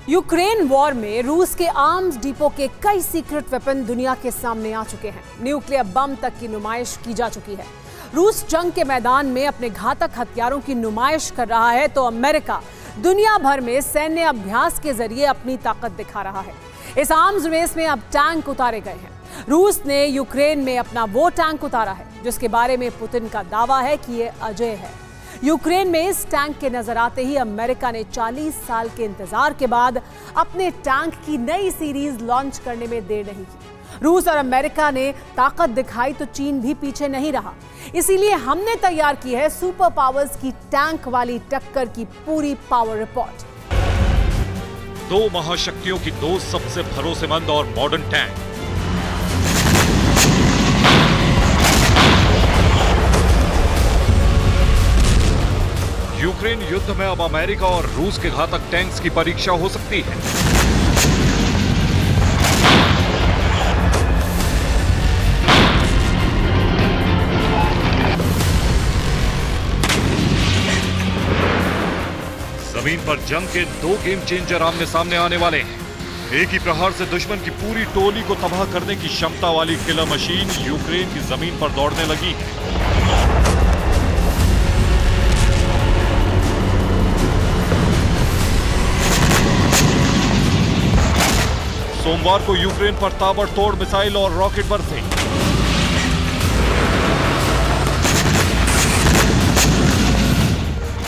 Ukraine war में रूस के आर्म्स डिपो के कई सीक्रेट वेपन दुनिया के सामने आ चुके हैं। न्यूक्लियर बम तक की नुमाइश की जा चुकी है। रूस जंग के मैदान में अपने घातक हथियारों की नुमाइश कर रहा है तो अमेरिका दुनिया भर में सैन्य अभ्यास के जरिए अपनी ताकत दिखा रहा है। इस आर्म्स रेस में अब टैंक उतारे गए हैं। रूस ने यूक्रेन में अपना वो टैंक उतारा है जिसके बारे में पुतिन का दावा है कि ये अजेय है। यूक्रेन में इस टैंक के नजर आते ही अमेरिका ने 40 साल के इंतजार के बाद अपने टैंक की नई सीरीज लॉन्च करने में देर नहीं की। रूस और अमेरिका ने ताकत दिखाई तो चीन भी पीछे नहीं रहा। इसीलिए हमने तैयार की है सुपर पावर्स की टैंक वाली टक्कर की पूरी पावर रिपोर्ट। दो महाशक्तियों की दो सबसे भरोसेमंद और मॉडर्न टैंक। यूक्रेन युद्ध में अब अमेरिका और रूस के घातक टैंक्स की परीक्षा हो सकती है। जमीन पर जंग के दो गेम चेंजर आमने सामने आने वाले हैं। एक ही प्रहार से दुश्मन की पूरी टोली को तबाह करने की क्षमता वाली किलर मशीन यूक्रेन की जमीन पर दौड़ने लगी है। सोमवार को यूक्रेन पर ताबड़तोड़ मिसाइल और रॉकेट बरसे।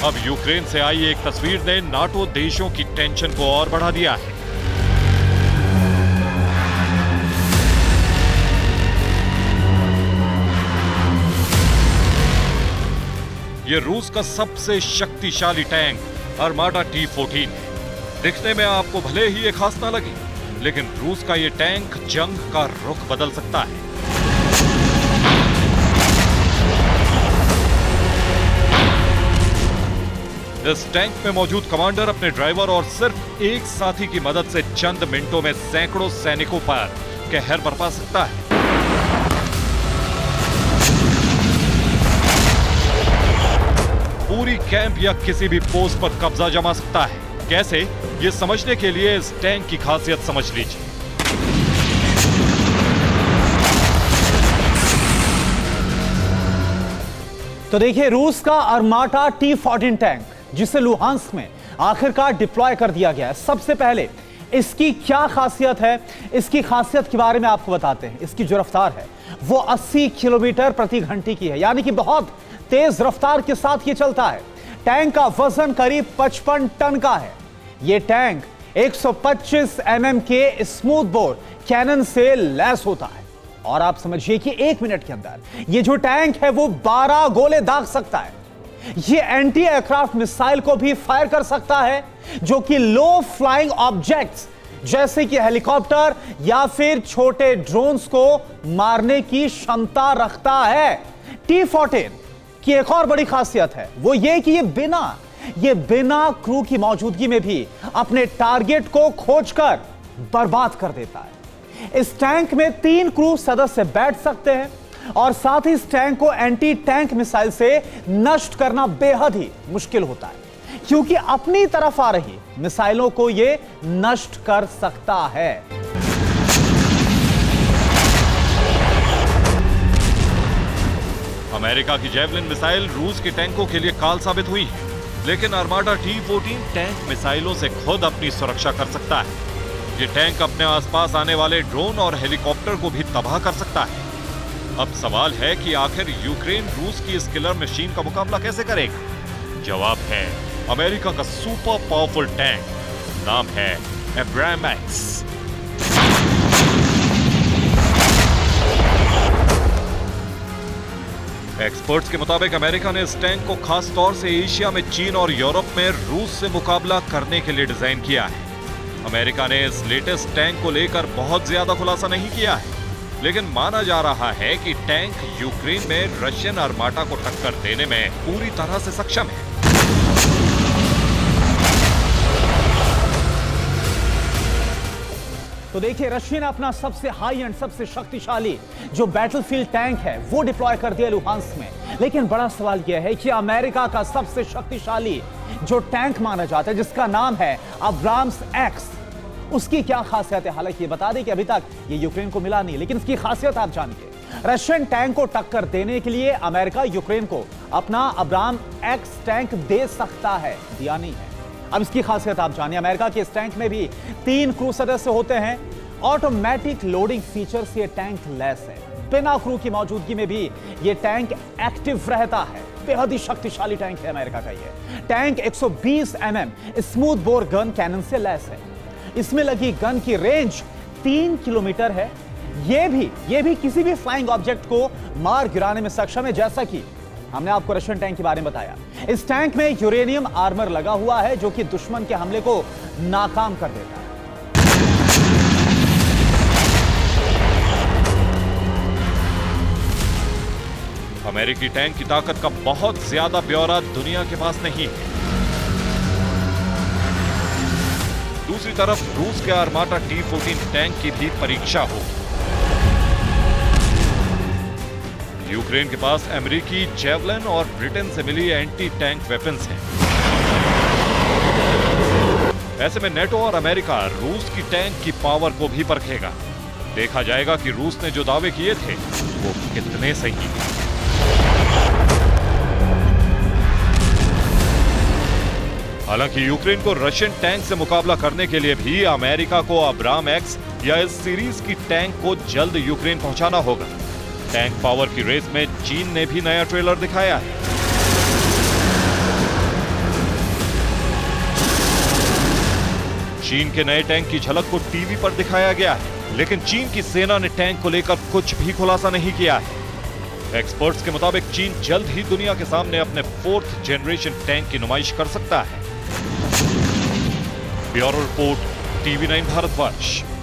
अब यूक्रेन से आई एक तस्वीर ने नाटो देशों की टेंशन को और बढ़ा दिया है। यह रूस का सबसे शक्तिशाली टैंक आर्माडा T-14 है। दिखने में आपको भले ही ये खास ना लगे, लेकिन रूस का यह टैंक जंग का रुख बदल सकता है। इस टैंक में मौजूद कमांडर अपने ड्राइवर और सिर्फ एक साथी की मदद से चंद मिनटों में सैकड़ों सैनिकों पर कहर बरपा सकता है। पूरी कैंप या किसी भी पोस्ट पर कब्जा जमा सकता है। कैसे, ये समझने के लिए इस टैंक की खासियत समझ लीजिए। तो देखिए, रूस का आर्माडा T-14 टैंक जिसे लुहांस्क में आखिरकार डिप्लॉय कर दिया गया है। सबसे पहले इसकी क्या खासियत है, इसकी खासियत के बारे में आपको बताते हैं। इसकी जो रफ्तार है वो 80 किलोमीटर प्रति घंटे की है, यानी कि बहुत तेज रफ्तार के साथ ये चलता है। टैंक का वजन करीब 55 टन का है। यह टैंक 125 mm के स्मूथ बोर कैनन से लैस होता है और आप समझिए कि 1 मिनट के अंदर यह जो टैंक है वो 12 गोले दाग सकता है। यह एंटी एयरक्राफ्ट मिसाइल को भी फायर कर सकता है, जो कि लो फ्लाइंग ऑब्जेक्ट्स जैसे कि हेलीकॉप्टर या फिर छोटे ड्रोन्स को मारने की क्षमता रखता है। T-14 की एक और बड़ी खासियत है वो ये कि ये बिना क्रू की मौजूदगी में भी अपने टारगेट को खोजकर बर्बाद कर देता है। इस टैंक में 3 क्रू सदस्य बैठ सकते हैं और साथ ही इस टैंक को एंटी टैंक मिसाइल से नष्ट करना बेहद ही मुश्किल होता है, क्योंकि अपनी तरफ आ रही मिसाइलों को यह नष्ट कर सकता है। अमेरिका की जेवलिन मिसाइल रूस के टैंकों के लिए काल साबित हुई है, लेकिन आर्माडा T-14 टैंक मिसाइलों से खुद अपनी सुरक्षा कर सकता है। ये टैंक अपने आसपास आने वाले ड्रोन और हेलीकॉप्टर को भी तबाह कर सकता है। अब सवाल है कि आखिर यूक्रेन रूस की इस किलर मशीन का मुकाबला कैसे करेगा? जवाब है अमेरिका का सुपर पावरफुल टैंक, नाम है एब्राम्स। एक्सपर्ट्स के मुताबिक अमेरिका ने इस टैंक को खास तौर से एशिया में चीन और यूरोप में रूस से मुकाबला करने के लिए डिजाइन किया है। अमेरिका ने इस लेटेस्ट टैंक को लेकर बहुत ज्यादा खुलासा नहीं किया है, लेकिन माना जा रहा है कि टैंक यूक्रेन में रशियन आर्माडा को टक्कर देने में पूरी तरह से सक्षम है। तो देखिए रशिया ने अपना सबसे हाई एंड सबसे शक्तिशाली जो बैटलफील्ड टैंक है वो डिप्लॉय कर दिया लुहांस्क में। लेकिन बड़ा सवाल यह है कि अमेरिका का सबसे शक्तिशाली जो टैंक माना जाता है जिसका नाम है अब्राम्स एक्स, उसकी क्या खासियत है? हालांकि ये बता दें कि अभी तक ये यूक्रेन को मिला नहीं, लेकिन इसकी खासियत आप जानिए। रशियन टैंक को टक्कर देने के लिए अमेरिका यूक्रेन को अपना अब्राम एक्स टैंक दे सकता है, दिया नहीं है। अब इसकी खासियत आप जानिए। अमेरिका के इस टैंक में भी 3 क्रू सदस्य होते हैं। ऑटोमेटिक लोडिंग फीचर से ये टैंक लैस है। बिना क्रू की मौजूदगी में भी ये टैंक एक्टिव रहता है। बेहद ही शक्तिशाली टैंक है अमेरिका का। ये tank 120 mm smooth bore gun cannon से लैस है। इसमें लगी गन की रेंज 3 किलोमीटर है। ये भी किसी भी फ्लाइंग ऑब्जेक्ट को मार गिराने में सक्षम है, जैसा कि हमने आपको रशियन टैंक के बारे में बताया। इस टैंक में यूरेनियम आर्मर लगा हुआ है जो कि दुश्मन के हमले को नाकाम कर देता है। अमेरिकी टैंक की ताकत का बहुत ज्यादा ब्यौरा दुनिया के पास नहीं है। दूसरी तरफ रूस के आर्माटा T-14 टैंक की भी परीक्षा होगी। यूक्रेन के पास अमेरिकी जेवलिन और ब्रिटेन से मिली एंटी टैंक वेपन्स हैं। ऐसे में नेटो और अमेरिका रूस की टैंक की पावर को भी परखेगा। देखा जाएगा कि रूस ने जो दावे किए थे वो कितने सही हैं। हालांकि यूक्रेन को रशियन टैंक से मुकाबला करने के लिए भी अमेरिका को अब्राम एक्स या इस सीरीज की टैंक को जल्द यूक्रेन पहुंचाना होगा। टैंक पावर की रेस में चीन ने भी नया ट्रेलर दिखाया है। चीन के नए टैंक की झलक को टीवी पर दिखाया गया है, लेकिन चीन की सेना ने टैंक को लेकर कुछ भी खुलासा नहीं किया है। एक्सपर्ट्स के मुताबिक चीन जल्द ही दुनिया के सामने अपने 4th जनरेशन टैंक की नुमाइश कर सकता है। Bureau report, TV9 Bharatvarsh.